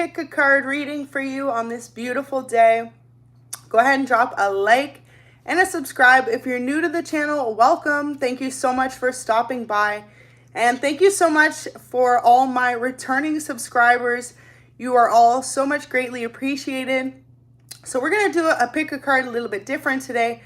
pick a card reading for you on this beautiful day. Go ahead and drop a like and a subscribe. If you're new to the channel, welcome. Thank you so much for stopping by. And thank you so much for all my returning subscribers. You are all so much greatly appreciated. So we're going to do a pick a card a little bit different today.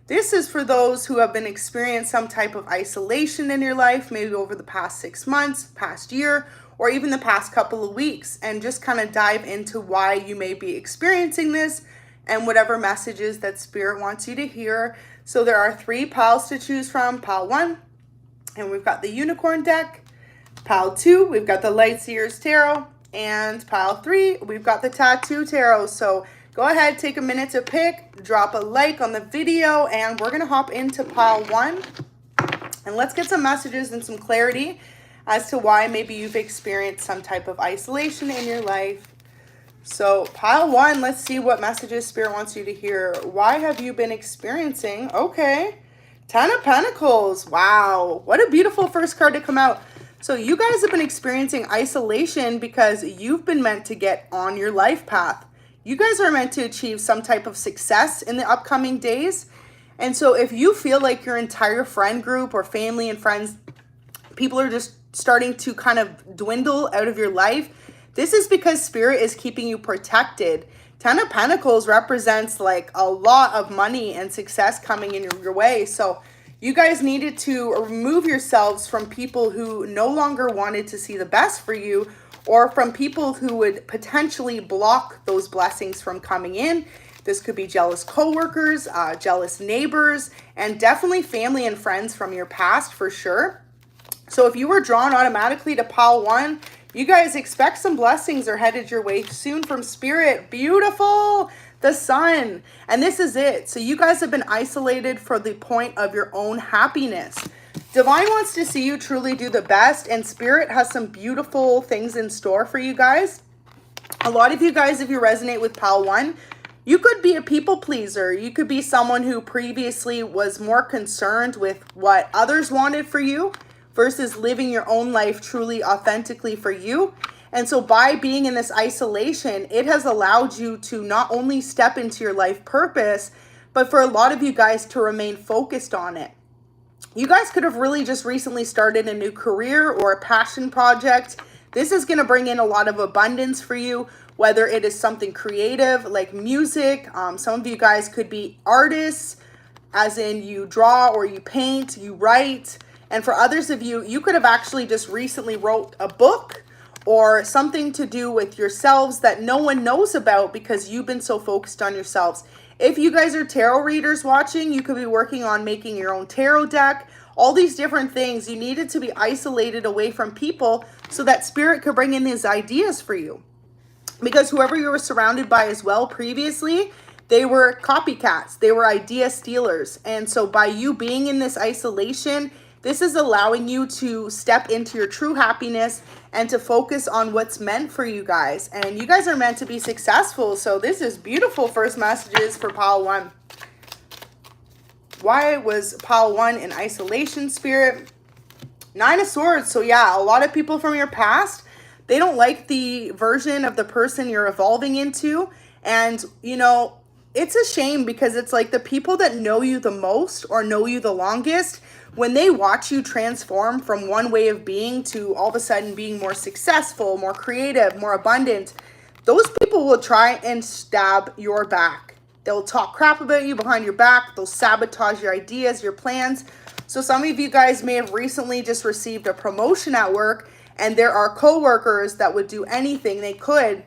This is for those who have been experiencing some type of isolation in your life, maybe over the past 6 months, past year, or even the past couple of weeks, and just kind of dive into why you may be experiencing this and whatever messages that Spirit wants you to hear. So there are 3 piles to choose from. Pile 1, and we've got the Unicorn deck. Pile 2, we've got the Light Seers Tarot. And pile 3, we've got the Tattoo Tarot. So go ahead, take a minute to pick, drop a like on the video, and we're going to hop into pile 1. And let's get some messages and some clarity as to why maybe you've experienced some type of isolation in your life. So pile 1, let's see what messages Spirit wants you to hear. Why have you been experiencing? Okay, 10 of Pentacles. Wow, what a beautiful first card to come out. So you guys have been experiencing isolation because you've been meant to get on your life path. You guys are meant to achieve some type of success in the upcoming days. And so if you feel like your entire friend group or family and friends, people are just starting to kind of dwindle out of your life, this is because Spirit is keeping you protected. 10 of Pentacles represents like a lot of money and success coming in your way. So you guys needed to remove yourselves from people who no longer wanted to see the best for you, or from people who would potentially block those blessings from coming in. This could be jealous coworkers, jealous neighbors, and definitely family and friends from your past for sure. So if you were drawn automatically to pile 1, you guys expect some blessings are headed your way soon from Spirit. Beautiful. The Sun. And this is it. So you guys have been isolated for the point of your own happiness. Divine wants to see you truly do the best, and Spirit has some beautiful things in store for you guys. A lot of you guys, if you resonate with pile 1, you could be a people pleaser. You could be someone who previously was more concerned with what others wanted for you versus living your own life truly authentically for you. And so by being in this isolation, it has allowed you to not only step into your life purpose, but for a lot of you guys to remain focused on it. You guys could have really just recently started a new career or a passion project. This is going to bring in a lot of abundance for you, whether it is something creative like music. Some of you guys could be artists, as in you draw or you paint, you write. And for others of you, you could have actually just recently wrote a book or something to do with yourselves that no one knows about because you've been so focused on yourselves. If you guys are tarot readers watching, you could be working on making your own tarot deck. All these different things, you needed to be isolated away from people so that Spirit could bring in these ideas for you. Because whoever you were surrounded by as well previously, they were copycats. They were idea stealers. And so by you being in this isolation, this is allowing you to step into your true happiness and to focus on what's meant for you guys. And you guys are meant to be successful. So this is beautiful first messages for pile 1. Why was pile 1 in isolation, Spirit? 9 of Swords. So yeah, a lot of people from your past, they don't like the version of the person you're evolving into. And, you know, it's a shame because it's like the people that know you the most or know you the longest, when they watch you transform from one way of being to all of a sudden being more successful, more creative, more abundant, those people will try and stab your back. They'll talk crap about you behind your back. They'll sabotage your ideas, your plans. So some of you guys may have recently just received a promotion at work, and there are coworkers that would do anything they could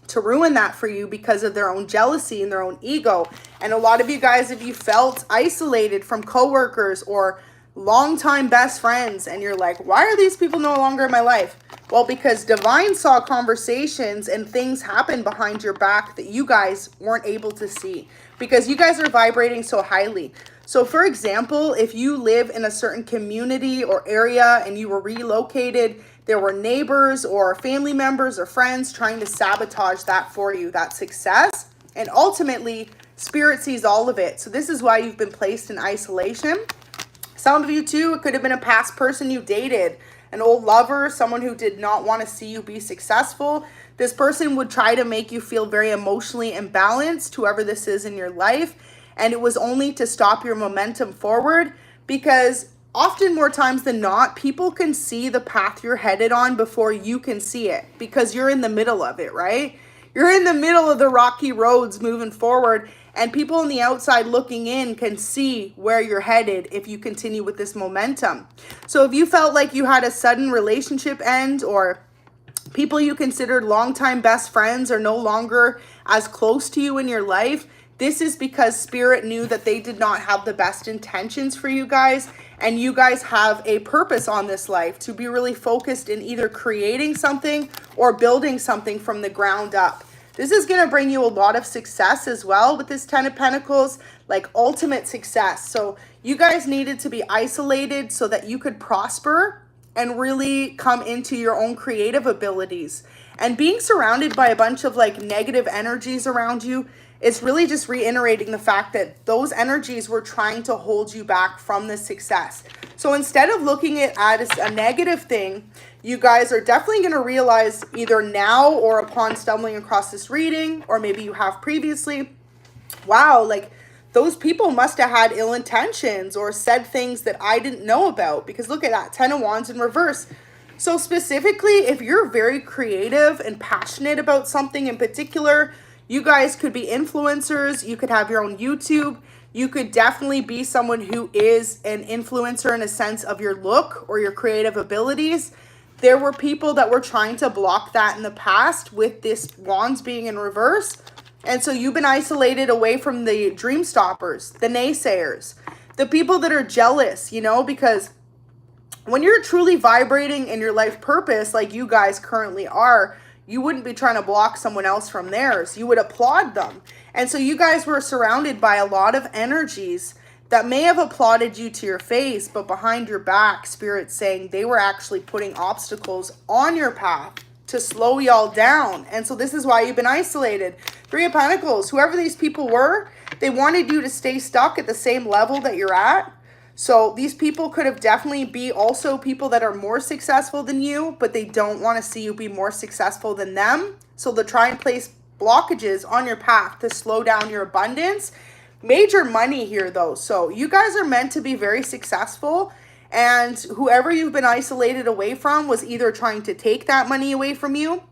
to ruin that for you because of their own jealousy and their own ego. And a lot of you guys, if you felt isolated from coworkers or longtime best friends, and you're like, why are these people no longer in my life? Well, because Divine saw conversations and things happen behind your back that you guys weren't able to see because you guys are vibrating so highly. So for example, if you live in a certain community or area and you were relocated, there were neighbors or family members or friends trying to sabotage that for you, that success. And ultimately, Spirit sees all of it. So this is why you've been placed in isolation. Some of you too, it could have been a past person you dated, an old lover, someone who did not want to see you be successful. This person would try to make you feel very emotionally imbalanced, whoever this is in your life. And it was only to stop your momentum forward, because often more times than not, people can see the path you're headed on before you can see it, because you're in the middle of it, right? You're in the middle of the rocky roads moving forward, and people on the outside looking in can see where you're headed if you continue with this momentum. So if you felt like you had a sudden relationship end, or people you considered longtime best friends are no longer as close to you in your life, this is because Spirit knew that they did not have the best intentions for you guys, and you guys have a purpose on this life to be really focused in either creating something or building something from the ground up. This is going to bring you a lot of success as well with this Ten of Pentacles, like ultimate success. So you guys needed to be isolated so that you could prosper and really come into your own creative abilities. And being surrounded by a bunch of like negative energies around you, it's really just reiterating the fact that those energies were trying to hold you back from this success. So instead of looking at it as a negative thing, you guys are definitely going to realize either now or upon stumbling across this reading, or maybe you have previously, wow, like those people must have had ill intentions or said things that I didn't know about. Because look at that, 10 of Wands in reverse. So specifically, if you're very creative and passionate about something in particular, you guys could be influencers. You could have your own YouTube. You could definitely be someone who is an influencer in a sense of your look or your creative abilities. There were people that were trying to block that in the past with this Wands being in reverse. And so you've been isolated away from the dream stoppers, the naysayers, the people that are jealous, you know, because when you're truly vibrating in your life purpose, like you guys currently are, you wouldn't be trying to block someone else from theirs. You would applaud them. And so you guys were surrounded by a lot of energies that may have applauded you to your face, but behind your back, Spirit's saying they were actually putting obstacles on your path to slow y'all down. And so this is why you've been isolated. Three of Pentacles, whoever these people were, they wanted you to stay stuck at the same level that you're at. So these people could have definitely be also people that are more successful than you, but they don't want to see you be more successful than them. So they'll try and place blockages on your path to slow down your abundance. Major money here though. So you guys are meant to be very successful, and whoever you've been isolated away from was either trying to take that money away from you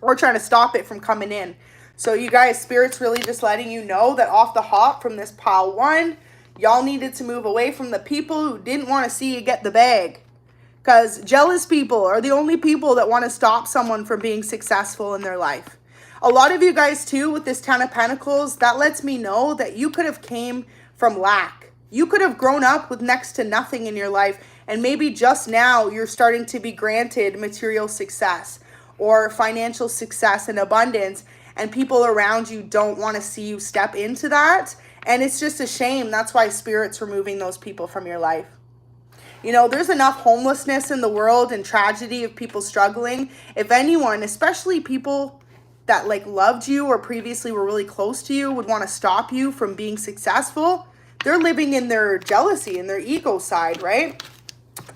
or trying to stop it from coming in. So you guys, Spirit's really just letting you know that off the hop from this pile one, y'all needed to move away from the people who didn't want to see you get the bag. Because jealous people are the only people that want to stop someone from being successful in their life. A lot of you guys too, with this Ten of Pentacles, that lets me know that you could have came from lack. You could have grown up with next to nothing in your life, and maybe just now you're starting to be granted material success or financial success and abundance, and people around you don't want to see you step into that. And it's just a shame. That's why Spirit's removing those people from your life. You know, there's enough homelessness in the world and tragedy of people struggling. If anyone, especially people that like loved you or previously were really close to you, would want to stop you from being successful, they're living in their jealousy and their ego side, right?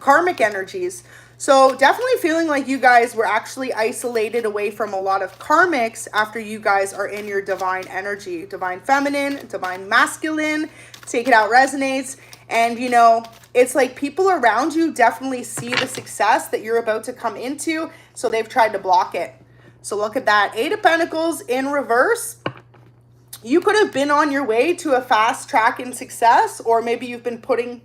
Karmic energies. So definitely feeling like you guys were actually isolated away from a lot of karmics after you guys are in your divine energy, divine feminine, divine masculine. Take it out resonates. And you know, it's like people around you definitely see the success that you're about to come into, so they've tried to block it. So look at that. Eight of Pentacles in reverse. You could have been on your way to a fast track in success, or maybe you've been putting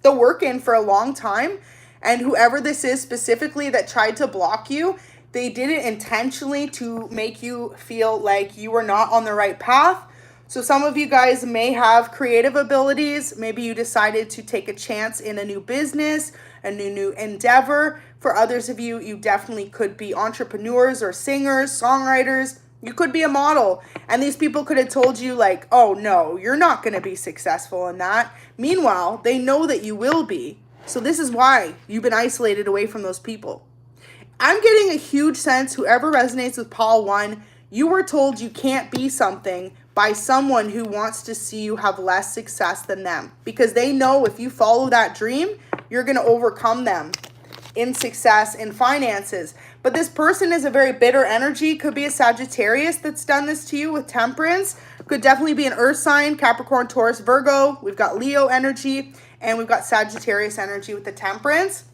the work in for a long time. And whoever this is specifically that tried to block you, they did it intentionally to make you feel like you were not on the right path. So some of you guys may have creative abilities. Maybe you decided to take a chance in a new business, a new endeavor. For others of you, you definitely could be entrepreneurs or singers, songwriters. You could be a model. And these people could have told you like, oh no, you're not going to be successful in that. Meanwhile, they know that you will be. So this is why you've been isolated away from those people. I'm getting a huge sense, whoever resonates with Pile 1, you were told you can't be something by someone who wants to see you have less success than them. Because they know if you follow that dream, you're going to overcome them in success, in finances. But this person is a very bitter energy. Could be a Sagittarius that's done this to you with temperance. Could definitely be an earth sign, Capricorn, Taurus, Virgo. We've got Leo energy, and we've got Sagittarius energy with the temperance.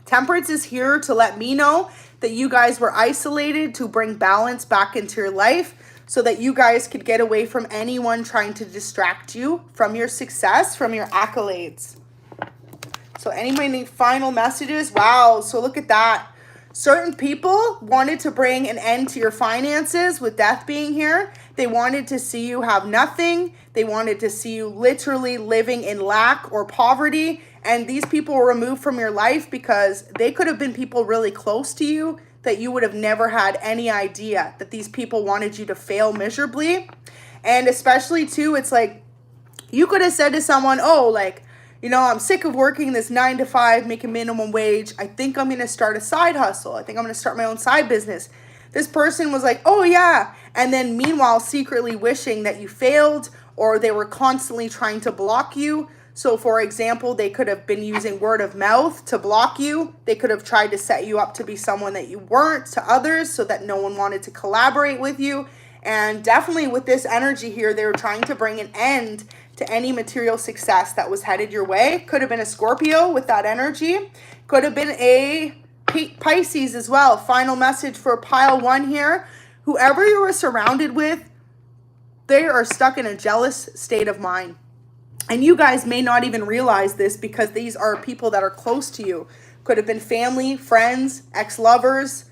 Temperance is here to let me know that you guys were isolated, to bring balance back into your life so that you guys could get away from anyone trying to distract you from your success, from your accolades. So any final messages? Wow, so look at that. Certain people wanted to bring an end to your finances with death being here. They wanted to see you have nothing. They wanted to see you literally living in lack or poverty. And these people were removed from your life because they could have been people really close to you that you would have never had any idea that these people wanted you to fail miserably. And especially too, it's like you could have said to someone, oh, like, you know, I'm sick of working this 9 to 5, making minimum wage. I think I'm going to start a side hustle. I think I'm going to start my own side business. This person was like, oh yeah. And then meanwhile, secretly wishing that you failed, or they were constantly trying to block you. So for example, they could have been using word of mouth to block you. They could have tried to set you up to be someone that you weren't to others so that no one wanted to collaborate with you. And definitely with this energy here, they were trying to bring an end to any material success that was headed your way. Could have been a Scorpio with that energy. Could have been a Pisces as well. Final message for pile 1 here. Whoever you were surrounded with, they are stuck in a jealous state of mind. And you guys may not even realize this because these are people that are close to you. Could have been family, friends, ex-lovers.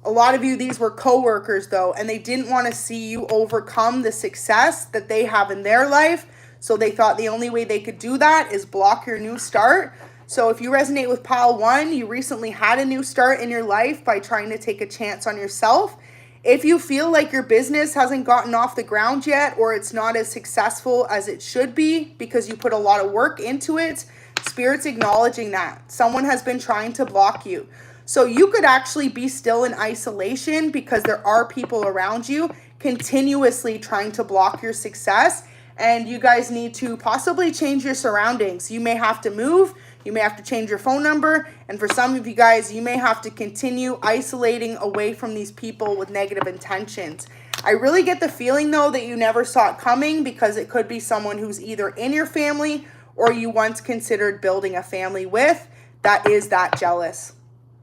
A lot of you, these were co-workers though, and they didn't want to see you overcome the success that they have in their life. So they thought the only way they could do that is block your new start. So if you resonate with pile 1, you recently had a new start in your life by trying to take a chance on yourself. If you feel like your business hasn't gotten off the ground yet, or it's not as successful as it should be because you put a lot of work into it, Spirit's acknowledging that. Someone has been trying to block you. So you could actually be still in isolation because there are people around you continuously trying to block your success. And you guys need to possibly change your surroundings. You may have to move. You may have to change your phone number. And for some of you guys, you may have to continue isolating away from these people with negative intentions. I really get the feeling, though, that you never saw it coming because it could be someone who's either in your family or you once considered building a family with that is that jealous.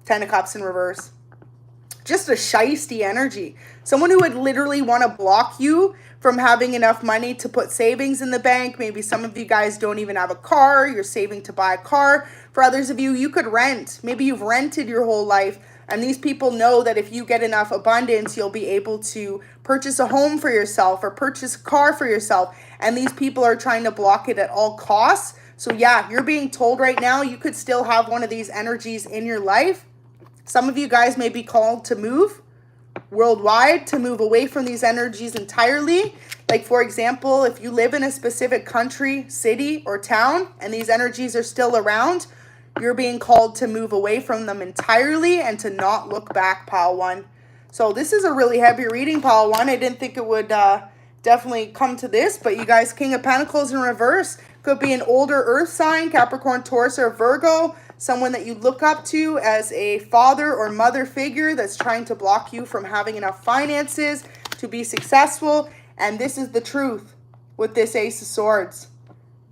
10 of Cups in reverse. Just a shisty energy. Someone who would literally want to block you from having enough money to put savings in the bank. Maybe some of you guys don't even have a car. You're saving to buy a car. For others of you, you could rent. Maybe you've rented your whole life. And these people know that if you get enough abundance, you'll be able to purchase a home for yourself or purchase a car for yourself. And these people are trying to block it at all costs. So yeah, you're being told right now you could still have one of these energies in your life. Some of you guys may be called to move worldwide, to move away from these energies entirely. Like for example, if you live in a specific country, city, or town, and these energies are still around, you're being called to move away from them entirely and to not look back, pile 1. So this is a really heavy reading, pile 1. I didn't think it would definitely come to this, but you guys, King of Pentacles in reverse. Could be an older earth sign, Capricorn, Taurus, or Virgo. Someone that you look up to as a father or mother figure that's trying to block you from having enough finances to be successful. And this is the truth with this Ace of Swords.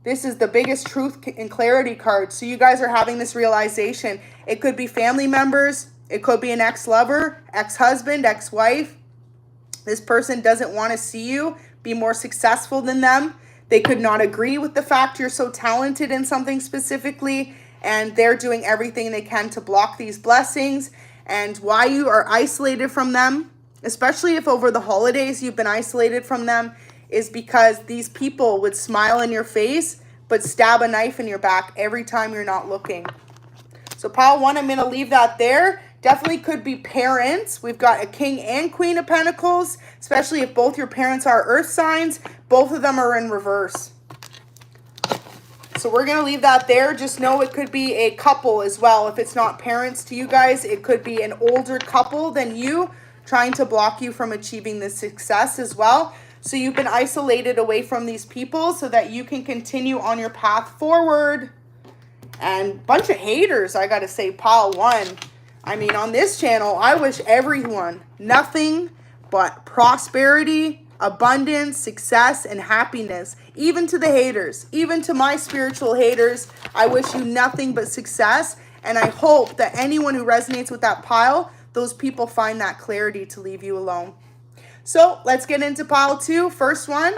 This is the biggest truth and clarity card. So you guys are having this realization. It could be family members. It could be an ex-lover, ex-husband, ex-wife. This person doesn't want to see you be more successful than them. They could not agree with the fact you're so talented in something specifically. And they're doing everything they can to block these blessings. And why you are isolated from them, especially if over the holidays you've been isolated from them, is because these people would smile in your face but stab a knife in your back every time you're not looking. So pile 1, I'm going to leave that there. Definitely could be parents. We've got a King and Queen of Pentacles, especially if both your parents are earth signs. Both of them are in reverse. So we're going to leave that there. Just know it could be a couple as well. If it's not parents to you guys, it could be an older couple than you trying to block you from achieving this success as well. So you've been isolated away from these people so that you can continue on your path forward. And bunch of haters, I gotta say, pile one. I mean, on this channel, I wish everyone nothing but prosperity, abundance, success, and happiness. Even to the haters, even to my spiritual haters, I wish you nothing but success. And I hope that anyone who resonates with that pile, those people find that clarity to leave you alone. So let's get into pile two. First one,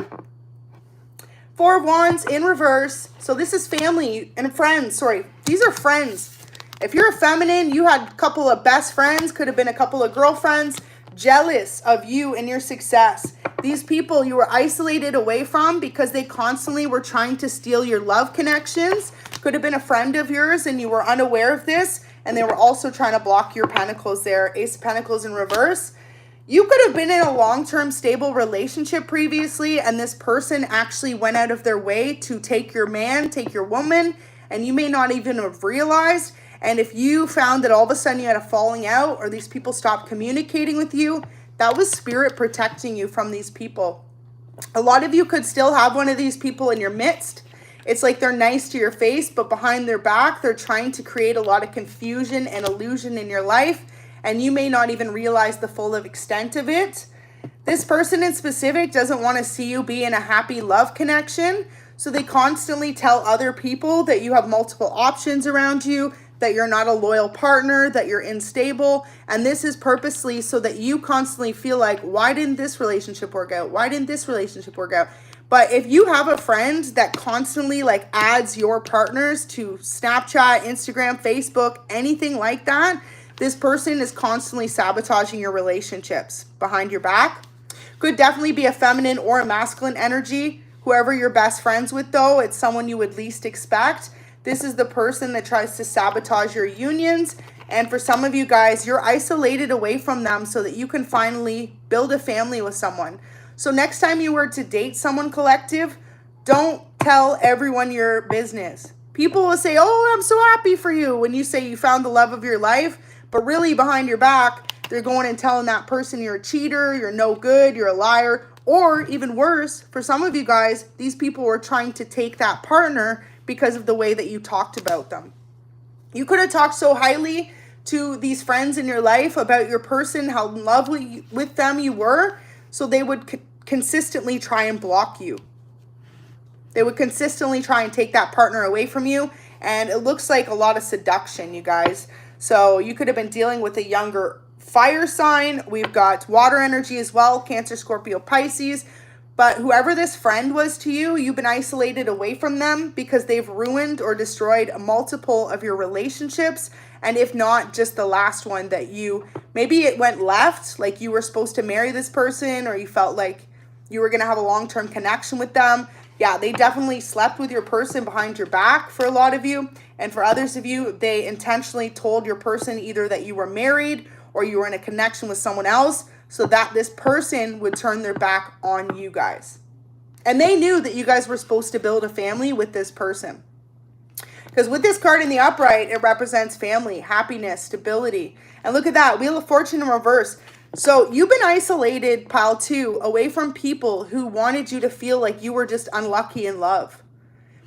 Four of Wands in reverse. So this is family and friends. Sorry, these are friends. If you're a feminine, you had a couple of best friends, could have been a couple of girlfriends, jealous of you and your success. These people you were isolated away from because they constantly were trying to steal your love connections. Could have been a friend of yours and you were unaware of this, and they were also trying to block your pentacles there. Ace of Pentacles in reverse. You could have been in a long-term stable relationship previously, and this person actually went out of their way to take your man, take your woman, and you may not even have realized. And if you found that all of a sudden you had a falling out, or these people stopped communicating with you, that was spirit protecting you from these people. A lot of you could still have one of these people in your midst. It's like they're nice to your face, but behind their back, they're trying to create a lot of confusion and illusion in your life, and you may not even realize the full extent of it. This person in specific doesn't want to see you be in a happy love connection, so they constantly tell other people that you have multiple options around you, that you're not a loyal partner, that you're unstable, and this is purposely so that you constantly feel like, why didn't this relationship work out? Why didn't this relationship work out? But if you have a friend that constantly like adds your partners to Snapchat, Instagram, Facebook, anything like that, this person is constantly sabotaging your relationships behind your back. Could definitely be a feminine or a masculine energy. Whoever you're best friends with, though, it's someone you would least expect. This is the person that tries to sabotage your unions. And for some of you guys, you're isolated away from them so that you can finally build a family with someone. So next time you were to date someone, collective, don't tell everyone your business. People will say, oh, I'm so happy for you when you say you found the love of your life. But really behind your back, they're going and telling that person you're a cheater, you're no good, you're a liar. Or even worse, for some of you guys, these people were trying to take that partner because of the way that you talked about them. You could have talked so highly to these friends in your life about your person, how in love with them you were, so they would consistently try and block you. They would consistently try and take that partner away from you, and it looks like a lot of seduction, you guys. So you could have been dealing with a younger fire sign. We've got water energy as well, Cancer, Scorpio, Pisces. But whoever this friend was to you, you've been isolated away from them because they've ruined or destroyed multiple of your relationships. And if not, just the last one that maybe it went left, like you were supposed to marry this person, or you felt like you were going to have a long-term connection with them. Yeah, they definitely slept with your person behind your back for a lot of you. And for others of you, they intentionally told your person either that you were married or you were in a connection with someone else so that this person would turn their back on you guys. And they knew that you guys were supposed to build a family with this person. Because with this card in the upright, it represents family, happiness, stability. And look at that, Wheel of Fortune in reverse. So you've been isolated, pile two, away from people who wanted you to feel like you were just unlucky in love.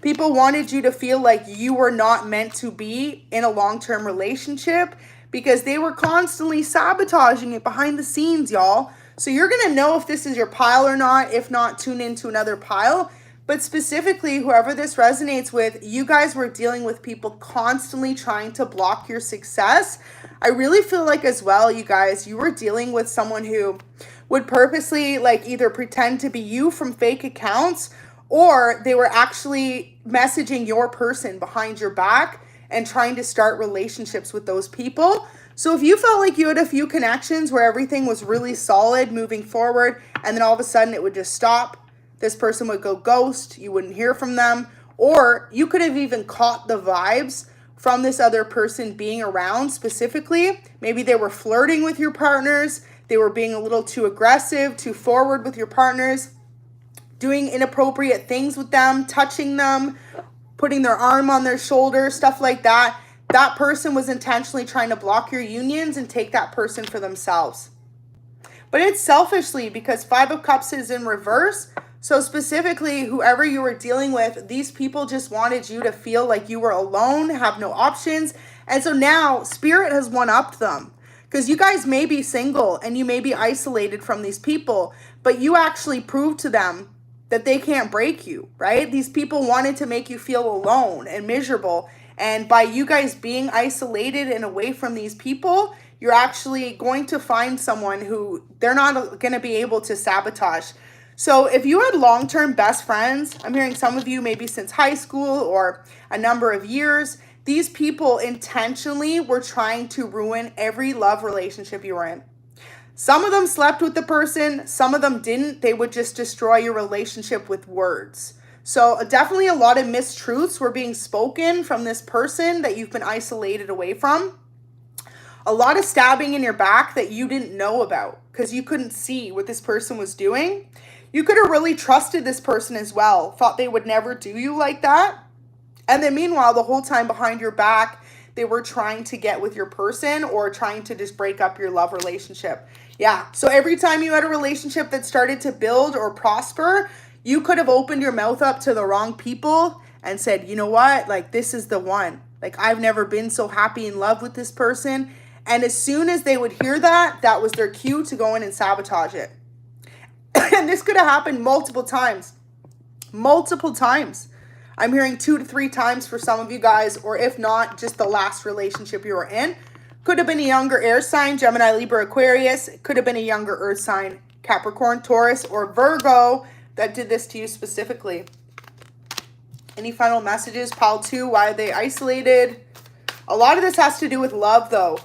People wanted you to feel like you were not meant to be in a long-term relationship because they were constantly sabotaging it behind the scenes, y'all. So you're going to know if this is your pile or not. If not, tune into another pile. But specifically, whoever this resonates with, you guys were dealing with people constantly trying to block your success. I really feel like as well, you guys, you were dealing with someone who would purposely like either pretend to be you from fake accounts, or they were actually messaging your person behind your back and trying to start relationships with those people. So if you felt like you had a few connections where everything was really solid moving forward, and then all of a sudden it would just stop, this person would go ghost, you wouldn't hear from them, or you could have even caught the vibes from this other person being around specifically. Maybe they were flirting with your partners, they were being a little too aggressive, too forward with your partners, doing inappropriate things with them, touching them, putting their arm on their shoulder, stuff like that. That person was intentionally trying to block your unions and take that person for themselves. But it's selfishly because Five of Cups is in reverse. So specifically, whoever you were dealing with, these people just wanted you to feel like you were alone, have no options. And so now Spirit has one-upped them, because you guys may be single and you may be isolated from these people, but you actually proved to them that they can't break you, right? These people wanted to make you feel alone and miserable. And by you guys being isolated and away from these people, you're actually going to find someone who they're not going to be able to sabotage. So if you had long-term best friends, I'm hearing some of you maybe since high school or a number of years, these people intentionally were trying to ruin every love relationship you were in. Some of them slept with the person, some of them didn't. They would just destroy your relationship with words. So definitely a lot of mistruths were being spoken from this person that you've been isolated away from. A lot of stabbing in your back that you didn't know about because you couldn't see what this person was doing. You could have really trusted this person as well, thought they would never do you like that. And then meanwhile, the whole time behind your back, they were trying to get with your person or trying to just break up your love relationship. Yeah, so every time you had a relationship that started to build or prosper, you could have opened your mouth up to the wrong people and said, you know what, like this is the one. Like I've never been so happy in love with this person. And as soon as they would hear that, that was their cue to go in and sabotage it. And this could have happened multiple times. Multiple times. I'm hearing 2 to 3 times for some of you guys, or if not, just the last relationship you were in. Could have been a younger air sign, Gemini, Libra, Aquarius. It could have been a younger earth sign, Capricorn, Taurus, or Virgo that did this to you specifically. Any final messages? Pile 2, why are they isolated? A lot of this has to do with love, though.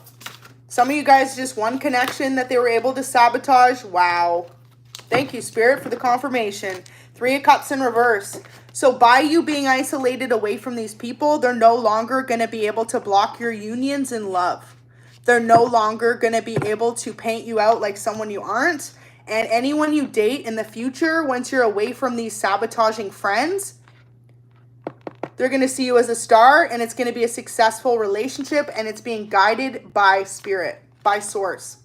Some of you guys, just one connection that they were able to sabotage. Wow. Thank you, Spirit, for the confirmation. 3 of Cups in reverse. So by you being isolated away from these people, they're no longer going to be able to block your unions in love. They're no longer going to be able to paint you out like someone you aren't. And anyone you date in the future, once you're away from these sabotaging friends, they're going to see you as a star, and it's going to be a successful relationship, and it's being guided by Spirit, by Source.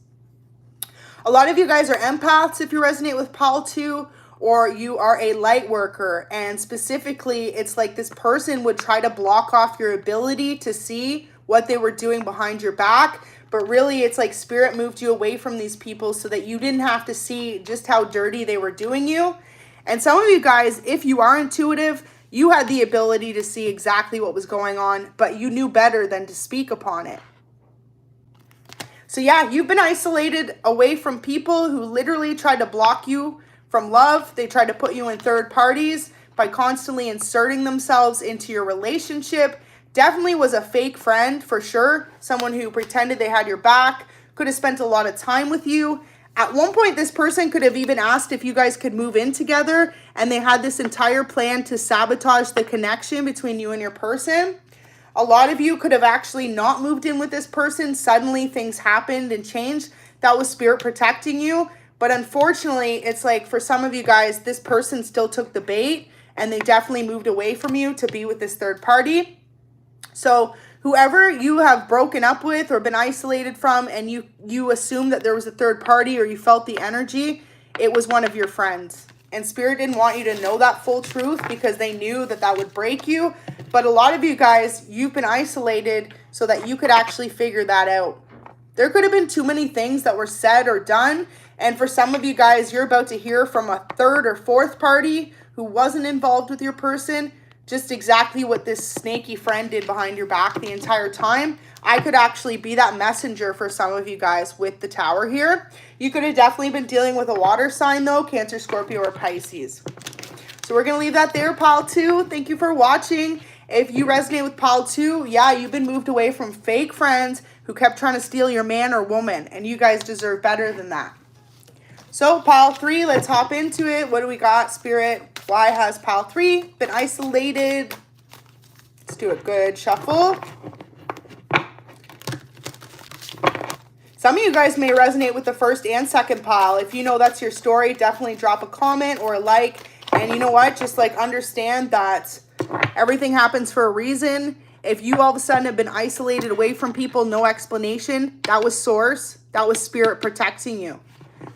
A lot of you guys are empaths if you resonate with Pile 2, or you are a light worker, and specifically, it's like this person would try to block off your ability to see what they were doing behind your back, but really it's like Spirit moved you away from these people so that you didn't have to see just how dirty they were doing you. And some of you guys, if you are intuitive, you had the ability to see exactly what was going on, but you knew better than to speak upon it. So yeah, you've been isolated away from people who literally tried to block you from love. They tried to put you in third parties by constantly inserting themselves into your relationship. Definitely was a fake friend for sure. Someone who pretended they had your back, could have spent a lot of time with you. At one point, this person could have even asked if you guys could move in together, and they had this entire plan to sabotage the connection between you and your person. A lot of you could have actually not moved in with this person. Suddenly things happened and changed. That was Spirit protecting you. But unfortunately, it's like for some of you guys, this person still took the bait and they definitely moved away from you to be with this third party. So whoever you have broken up with or been isolated from, and you assume that there was a third party or you felt the energy, it was one of your friends. And Spirit didn't want you to know that full truth because they knew that that would break you. But a lot of you guys, you've been isolated so that you could actually figure that out. There could have been too many things that were said or done. And for some of you guys, you're about to hear from a third or fourth party who wasn't involved with your person, just exactly what this snaky friend did behind your back the entire time. I could actually be that messenger for some of you guys with the Tower here. You could have definitely been dealing with a water sign though, Cancer, Scorpio, or Pisces. So we're going to leave that there, Pile 2. Thank you for watching. If you resonate with Pile 2, yeah, you've been moved away from fake friends who kept trying to steal your man or woman, and you guys deserve better than that. So Pile 3, let's hop into it. What do we got, Spirit? Why has Pile 3 been isolated? Let's do a good shuffle. Some of you guys may resonate with the first and second pile. If you know that's your story, definitely drop a comment or a like. And you know what? Just like understand that everything happens for a reason. If you all of a sudden have been isolated away from people, no explanation, that was Source. That was Spirit protecting you.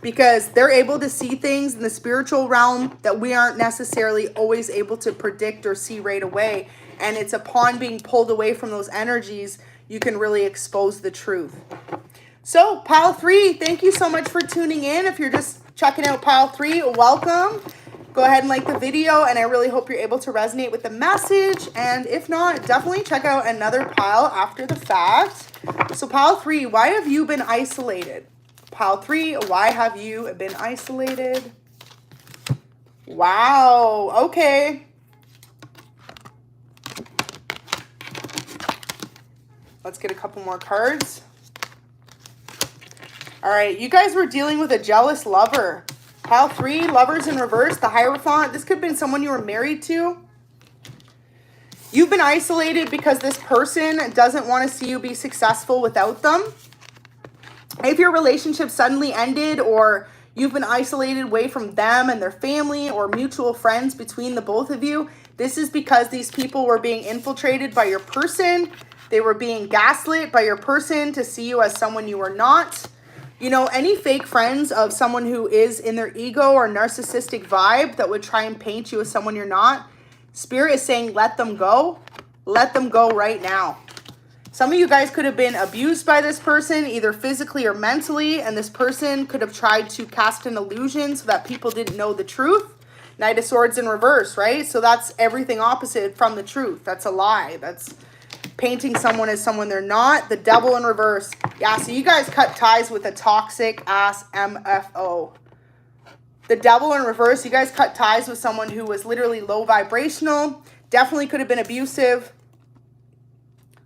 because they're able to see things in the spiritual realm that we aren't necessarily always able to predict or see right away. And it's upon being pulled away from those energies, you can really expose the truth. So pile 3, thank you so much for tuning in. If you're just checking out pile 3, welcome. Go ahead and like the video, and I really hope you're able to resonate with the message. And if not, definitely check out another pile after the fact. So pile 3, why have you been isolated? Pile 3, why have you been isolated? Wow, okay. Let's get a couple more cards. All right, you guys were dealing with a jealous lover. Pile 3, lovers in reverse, the Hierophant. This could have been someone you were married to. You've been isolated because this person doesn't want to see you be successful without them. If your relationship suddenly ended, or you've been isolated away from them and their family or mutual friends between the both of you, this is because these people were being infiltrated by your person. They were being gaslit by your person to see you as someone you were not. You know, any fake friends of someone who is in their ego or narcissistic vibe that would try and paint you as someone you're not, Spirit is saying, let them go. Let them go right now. Some of you guys could have been abused by this person, either physically or mentally, and this person could have tried to cast an illusion so that people didn't know the truth. Knight of Swords in reverse, right? So that's everything opposite from the truth. That's a lie. That's painting someone as someone they're not. The Devil in reverse. Yeah, so you guys cut ties with a toxic ass MFO. The Devil in reverse, you guys cut ties with someone who was literally low vibrational. Definitely could have been abusive.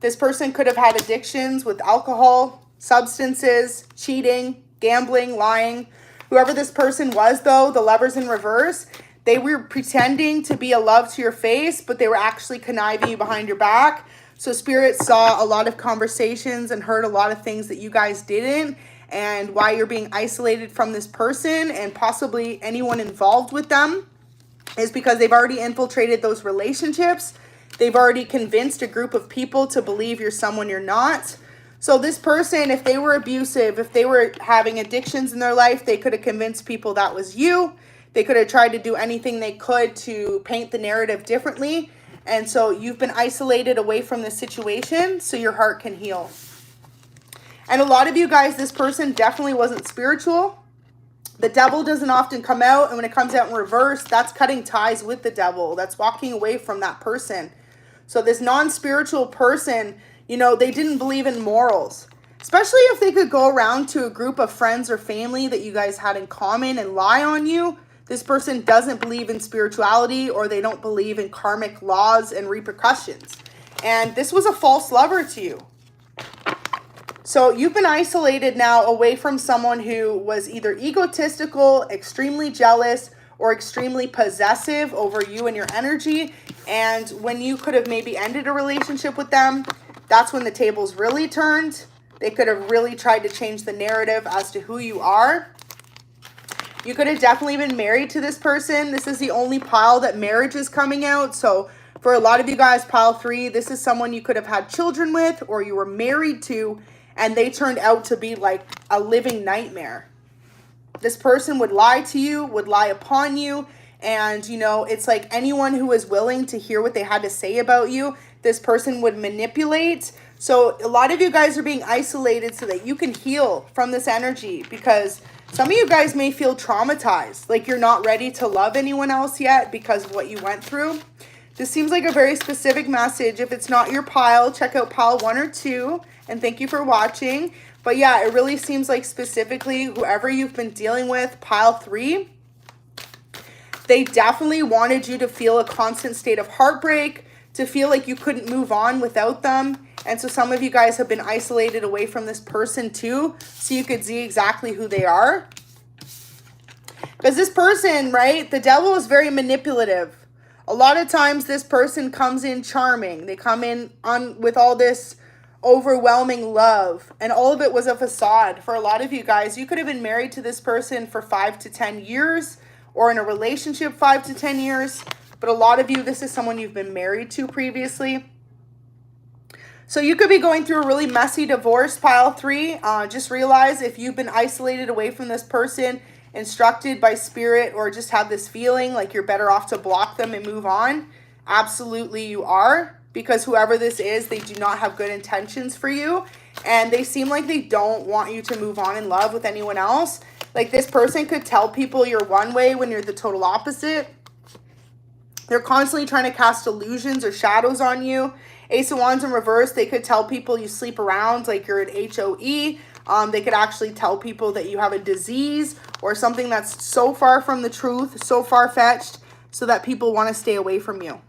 This person could have had addictions with alcohol, substances, cheating, gambling, lying. Whoever this person was, though, the Lovers in reverse, they were pretending to be a love to your face, but they were actually conniving you behind your back. So Spirit saw a lot of conversations and heard a lot of things that you guys didn't, and why you're being isolated from this person and possibly anyone involved with them is because they've already infiltrated those relationships. They've already convinced a group of people to believe you're someone you're not. So this person, if they were abusive, if they were having addictions in their life, they could have convinced people that was you. They could have tried to do anything they could to paint the narrative differently. And so you've been isolated away from this situation so your heart can heal. And a lot of you guys, this person definitely wasn't spiritual. The Devil doesn't often come out. And when it comes out in reverse, that's cutting ties with the Devil. That's walking away from that person. So this non-spiritual person, you know, they didn't believe in morals. Especially if they could go around to a group of friends or family that you guys had in common and lie on you. This person doesn't believe in spirituality, or they don't believe in karmic laws and repercussions. And this was a false lover to you. So you've been isolated now away from someone who was either egotistical, extremely jealous, or extremely possessive over you and your energy. And when you could have maybe ended a relationship with them, that's when the tables really turned. They could have really tried to change the narrative as to who you are. You could have definitely been married to this person. This is the only pile that marriage is coming out. So for a lot of you guys, pile 3, this is someone you could have had children with, or you were married to, and they turned out to be like a living nightmare. This person would lie to you, would lie upon you. And, you know, it's like anyone who was willing to hear what they had to say about you, this person would manipulate. So a lot of you guys are being isolated so that you can heal from this energy, because some of you guys may feel traumatized, like you're not ready to love anyone else yet because of what you went through. This seems like a very specific message. If it's not your pile, check out pile 1 or 2. And thank you for watching. But yeah, it really seems like specifically whoever you've been dealing with, pile 3, they definitely wanted you to feel a constant state of heartbreak, to feel like you couldn't move on without them. And so some of you guys have been isolated away from this person too, so you could see exactly who they are. Because this person, right, the Devil is very manipulative. A lot of times this person comes in charming. They come in with all this overwhelming love, and all of it was a facade. For a lot of you guys, you could have been married to this person for 5 to 10 years, or in a relationship 5 to 10 years. But a lot of you, this is someone you've been married to previously. So you could be going through a really messy divorce, pile 3. Just realize if you've been isolated away from this person, instructed by spirit, or just have this feeling like you're better off to block them and move on, absolutely you are. Because whoever this is, they do not have good intentions for you. And they seem like they don't want you to move on in love with anyone else. Like this person could tell people you're one way when you're the total opposite. They're constantly trying to cast illusions or shadows on you. Ace of Wands in reverse, they could tell people you sleep around like you're an HOE. They could actually tell people that you have a disease or something that's so far from the truth, so far-fetched, so that people want to stay away from you.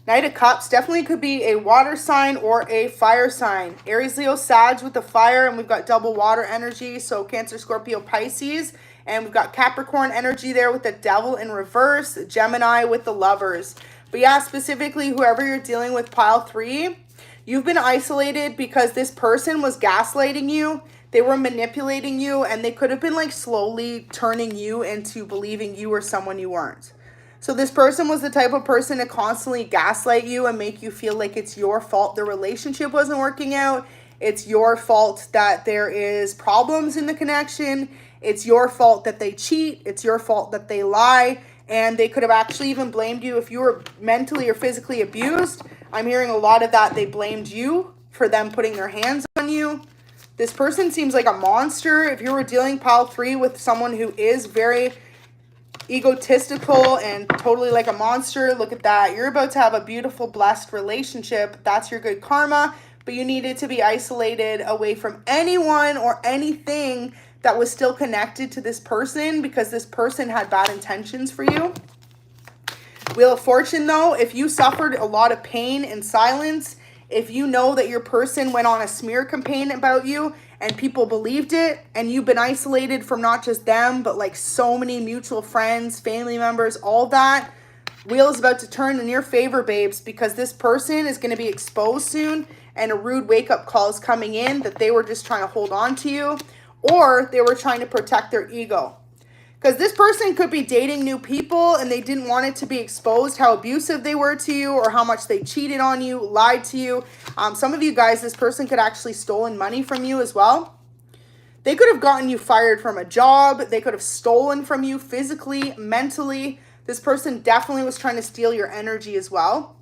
Knight of Cups definitely could be a water sign or a fire sign. Aries, Leo, Sag with the fire, and we've got double water energy, so Cancer, Scorpio, Pisces. And we've got Capricorn energy there with the Devil in reverse, Gemini with the Lovers. But yeah, specifically, whoever you're dealing with, pile 3, you've been isolated because this person was gaslighting you. They were manipulating you, and they could have been like slowly turning you into believing you were someone you weren't. So this person was the type of person to constantly gaslight you and make you feel like it's your fault the relationship wasn't working out. It's your fault that there is problems in the connection. It's your fault that they cheat. It's your fault that they lie. And they could have actually even blamed you if you were mentally or physically abused. I'm hearing a lot of that. They blamed you for them putting their hands on you. This person seems like a monster. If you were dealing, pile 3, with someone who is very egotistical and totally like a monster, look at that. You're about to have a beautiful, blessed relationship. That's your good karma. But you needed to be isolated away from anyone or anything that was still connected to this person because this person had bad intentions for you. Wheel of Fortune, though, if you suffered a lot of pain in silence, if you know that your person went on a smear campaign about you and people believed it, and you've been isolated from not just them, but like so many mutual friends, family members, all that, Wheel is about to turn in your favor, babes, because this person is going to be exposed soon, and a rude wake-up call is coming in that they were just trying to hold on to you, or they were trying to protect their ego. Because this person could be dating new people and they didn't want it to be exposed how abusive they were to you or how much they cheated on you, lied to you. Some of you guys, this person could actually stolen money from you as well. They could have gotten you fired from a job. They could have stolen from you physically, mentally. This person definitely was trying to steal your energy as well.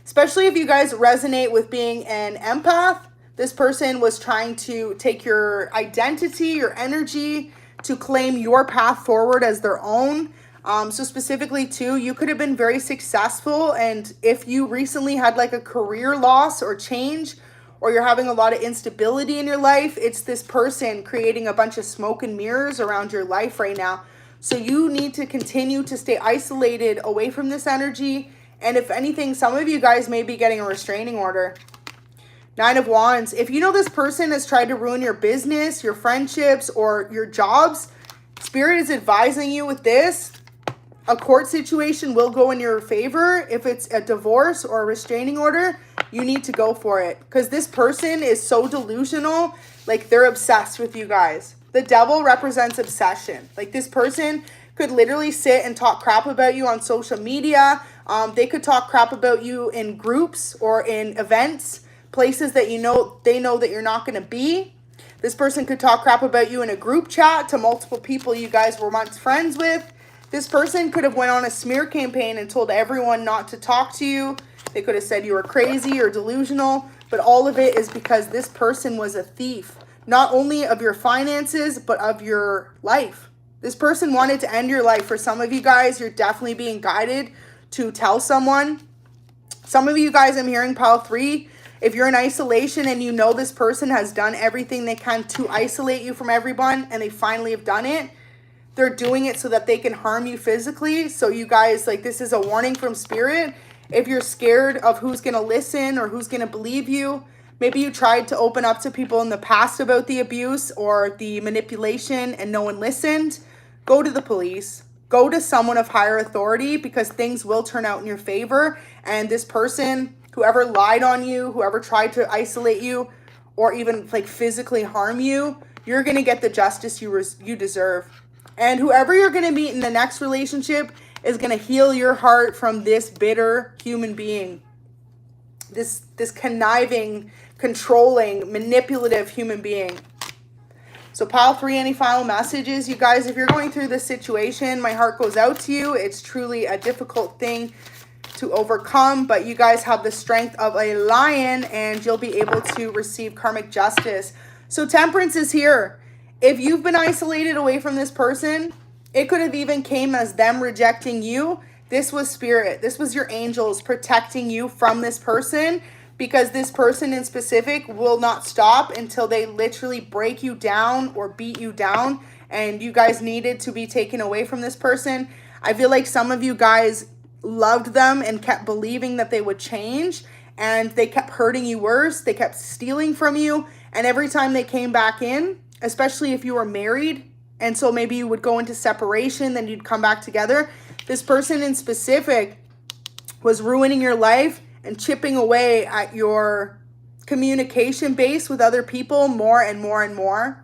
Especially if you guys resonate with being an empath. This person was trying to take your identity, your energy, to claim your path forward as their own. So specifically too, you could have been very successful, and if you recently had like a career loss or change, or you're having a lot of instability in your life, it's this person creating a bunch of smoke and mirrors around your life right now. So you need to continue to stay isolated away from this energy. And if anything, some of you guys may be getting a restraining order. 9 of Wands. If you know this person has tried to ruin your business, your friendships, or your jobs, Spirit is advising you with this. A court situation will go in your favor. If it's a divorce or a restraining order, you need to go for it. Because this person is so delusional. Like, they're obsessed with you guys. The Devil represents obsession. Like, this person could literally sit and talk crap about you on social media. They could talk crap about you in groups or in events. Places that you know, they know that you're not going to be. This person could talk crap about you in a group chat to multiple people you guys were once friends with. This person could have went on a smear campaign and told everyone not to talk to you. They could have said you were crazy or delusional, but all of it is because this person was a thief, not only of your finances, but of your life. This person wanted to end your life. For some of you guys, you're definitely being guided to tell someone. Some of you guys, I'm hearing pile 3. If you're in isolation and you know this person has done everything they can to isolate you from everyone, and they finally have done it, they're doing it so that they can harm you physically. So you guys, like, this is a warning from Spirit. If you're scared of who's going to listen or who's going to believe you, maybe you tried to open up to people in the past about the abuse or the manipulation and no one listened, go to the police. Go to someone of higher authority, because things will turn out in your favor. And this person, whoever lied on you, whoever tried to isolate you or even like physically harm you, you're going to get the justice you deserve. And whoever you're going to meet in the next relationship is going to heal your heart from this bitter human being. this conniving, controlling, manipulative human being. So pile 3, any final messages? You guys, if you're going through this situation, my heart goes out to you. It's truly a difficult thing to overcome, but you guys have the strength of a lion and you'll be able to receive karmic justice. So Temperance is here. If you've been isolated away from this person, it could have even came as them rejecting you. This was spirit. This was your angels protecting you from this person, because this person in specific will not stop until they literally break you down or beat you down, and you guys needed to be taken away from this person. I feel like some of you guys loved them and kept believing that they would change, and they kept hurting you worse. They kept stealing from you, and every time they came back in, especially if you were married, and so maybe you would go into separation, then you'd come back together. This person in specific was ruining your life and chipping away at your communication base with other people more and more and more.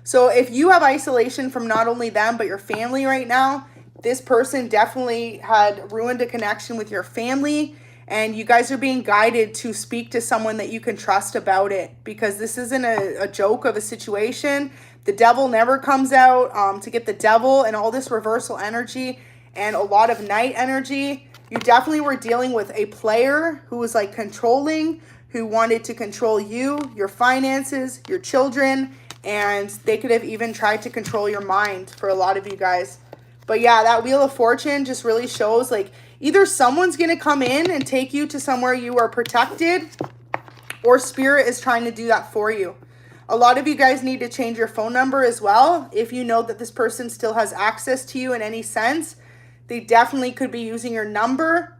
So if you have isolation from not only them, but your family right now, this person definitely had ruined a connection with your family, and you guys are being guided to speak to someone that you can trust about it, because this isn't a joke of a situation. The devil never comes out to get the devil and all this reversal energy and a lot of night energy. You definitely were dealing with a player who was like controlling, who wanted to control you, your finances, your children, and they could have even tried to control your mind for a lot of you guys. But yeah, that Wheel of Fortune just really shows like either someone's going to come in and take you to somewhere you are protected, or spirit is trying to do that for you. A lot of you guys need to change your phone number as well. If you know that this person still has access to you in any sense, they definitely could be using your number.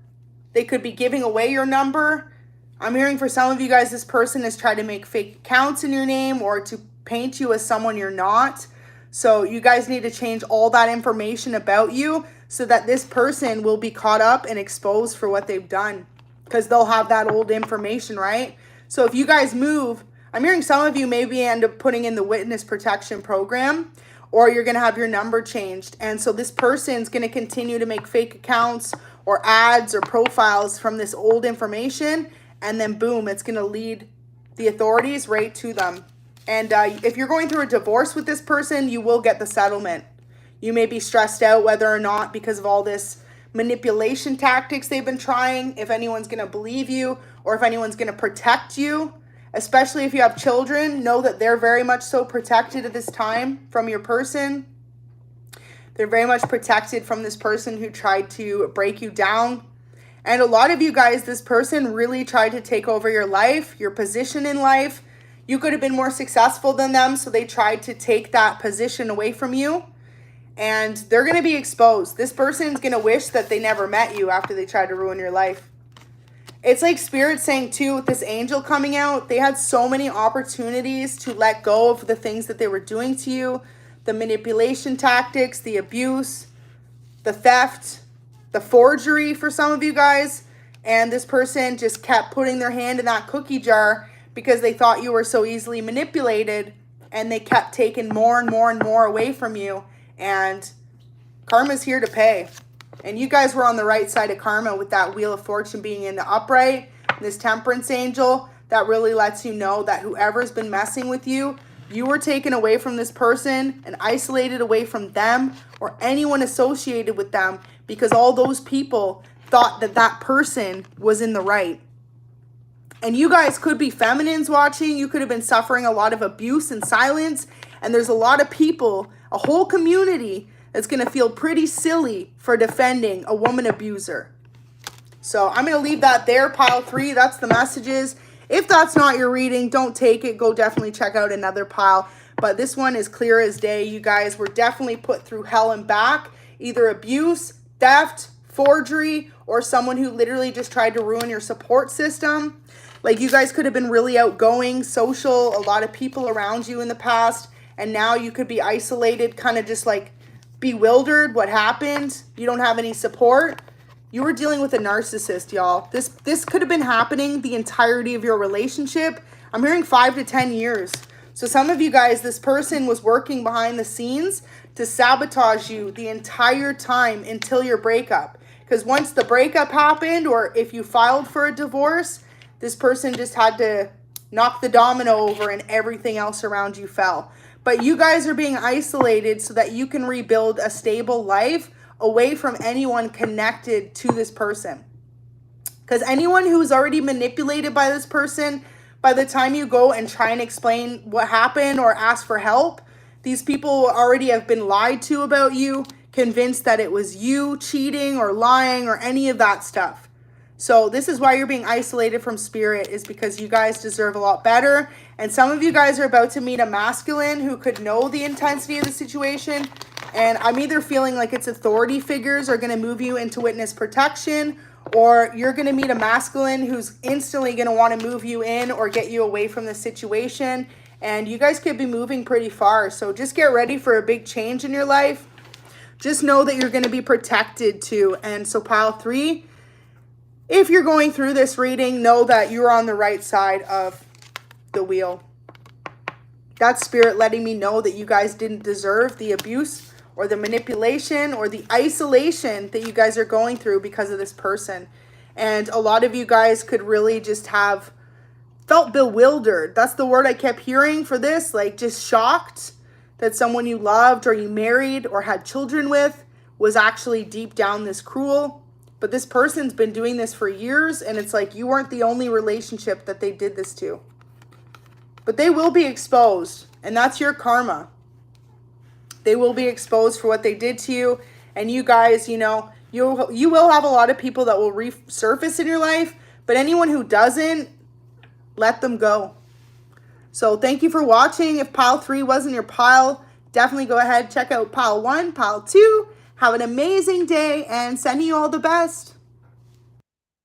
They could be giving away your number. I'm hearing for some of you guys, this person has tried to make fake accounts in your name or to paint you as someone you're not. So you guys need to change all that information about you so that this person will be caught up and exposed for what they've done, because they'll have that old information, right? So if you guys move, I'm hearing some of you maybe end up putting in the witness protection program, or you're going to have your number changed. And so this person's going to continue to make fake accounts or ads or profiles from this old information. And then boom, it's going to lead the authorities right to them. And if you're going through a divorce with this person, you will get the settlement. You may be stressed out whether or not, because of all this manipulation tactics they've been trying, if anyone's going to believe you or if anyone's going to protect you. Especially if you have children, know that they're very much so protected at this time from your person. They're very much protected from this person who tried to break you down. And a lot of you guys, this person really tried to take over your life, your position in life. You could have been more successful than them, so they tried to take that position away from you. And they're going to be exposed. This person's going to wish that they never met you after they tried to ruin your life. It's like Spirit saying too, with this angel coming out, they had so many opportunities to let go of the things that they were doing to you. The manipulation tactics, the abuse, the theft, the forgery for some of you guys. And this person just kept putting their hand in that cookie jar because they thought you were so easily manipulated. And they kept taking more and more and more away from you. And karma's here to pay. And you guys were on the right side of karma with that Wheel of Fortune being in the upright. This Temperance angel, that really lets you know that whoever's been messing with you, you were taken away from this person and isolated away from them or anyone associated with them, because all those people thought that that person was in the right. And you guys could be feminines watching. You could have been suffering a lot of abuse and silence. And there's a lot of people, a whole community, that's going to feel pretty silly for defending a woman abuser. So I'm going to leave that there, pile 3. That's the messages. If that's not your reading, don't take it. Go definitely check out another pile. But this one is clear as day. You guys were definitely put through hell and back. Either abuse, theft, forgery, or someone who literally just tried to ruin your support system. Like, you guys could have been really outgoing, social, a lot of people around you in the past. And now you could be isolated, kind of just like bewildered. What happened? You don't have any support. You were dealing with a narcissist, y'all. This could have been happening the entirety of your relationship. I'm hearing 5 to 10 years. So some of you guys, this person was working behind the scenes to sabotage you the entire time until your breakup. Because once the breakup happened, or if you filed for a divorce, this person just had to knock the domino over and everything else around you fell. But you guys are being isolated so that you can rebuild a stable life away from anyone connected to this person. Because anyone who's already manipulated by this person, by the time you go and try and explain what happened or ask for help, these people already have been lied to about you, convinced that it was you cheating or lying or any of that stuff. So this is why you're being isolated from spirit, is because you guys deserve a lot better. And some of you guys are about to meet a masculine who could know the intensity of the situation. And I'm either feeling like it's authority figures are going to move you into witness protection, or you're going to meet a masculine who's instantly going to want to move you in or get you away from the situation. And you guys could be moving pretty far. So just get ready for a big change in your life. Just know that you're going to be protected too. And so pile 3, if you're going through this reading, know that you're on the right side of the wheel. That's spirit letting me know that you guys didn't deserve the abuse or the manipulation or the isolation that you guys are going through because of this person. And a lot of you guys could really just have felt bewildered. That's the word I kept hearing for this, like just shocked that someone you loved or you married or had children with was actually deep down this cruel. But this person's been doing this for years, and it's like you weren't the only relationship that they did this to. But they will be exposed, and that's your karma. They will be exposed for what they did to you. And you guys, you know, you will have a lot of people that will resurface in your life, but anyone who doesn't, let them go. So thank you for watching. If pile 3 wasn't your pile, definitely go ahead, check out pile 1, pile 2. Have an amazing day, and sending you all the best.